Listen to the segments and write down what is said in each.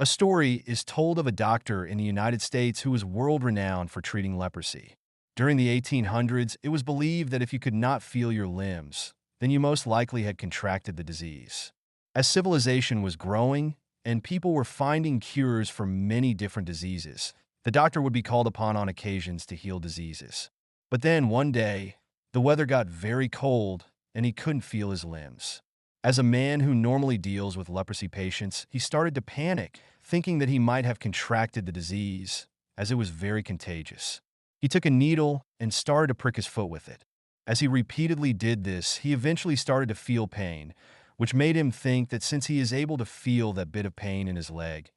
A story is told of a doctor in the United States who was world-renowned for treating leprosy. During the 1800s, it was believed that if you could not feel your limbs, then you most likely had contracted the disease. As civilization was growing and people were finding cures for many different diseases, the doctor would be called upon on occasions to heal diseases. But then one day, the weather got very cold and he couldn't feel his limbs. As a man who normally deals with leprosy patients, he started to panic, thinking that he might have contracted the disease, as it was very contagious. He took a needle and started to prick his foot with it. As he repeatedly did this, he eventually started to feel pain, which made him think that since he is able to feel that bit of pain in his leg,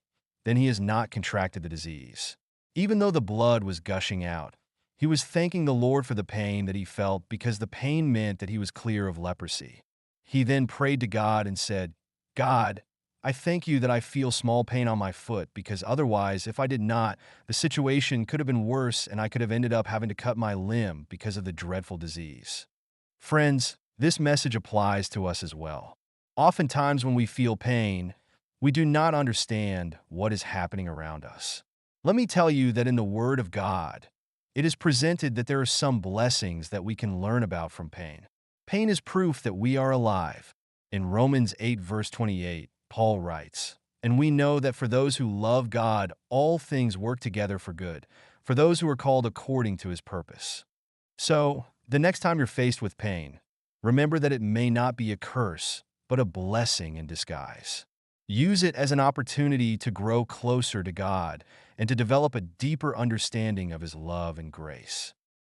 then he has not contracted the disease. Even though the blood was gushing out, he was thanking the Lord for the pain that he felt because the pain meant that he was clear of leprosy. He then prayed to God and said, "God, I thank you that I feel small pain on my foot because otherwise, if I did not, the situation could have been worse and I could have ended up having to cut my limb because of the dreadful disease." Friends, this message applies to us as well. Oftentimes when we feel pain, we do not understand what is happening around us. Let me tell you that in the Word of God, it is presented that there are some blessings that we can learn about from pain. Pain is proof that we are alive. In Romans 8, verse 28, Paul writes, "And we know that for those who love God, all things work together for good, for those who are called according to his purpose." So, the next time you're faced with pain, remember that it may not be a curse, but a blessing in disguise. Use it as an opportunity to grow closer to God and to develop a deeper understanding of his love and grace.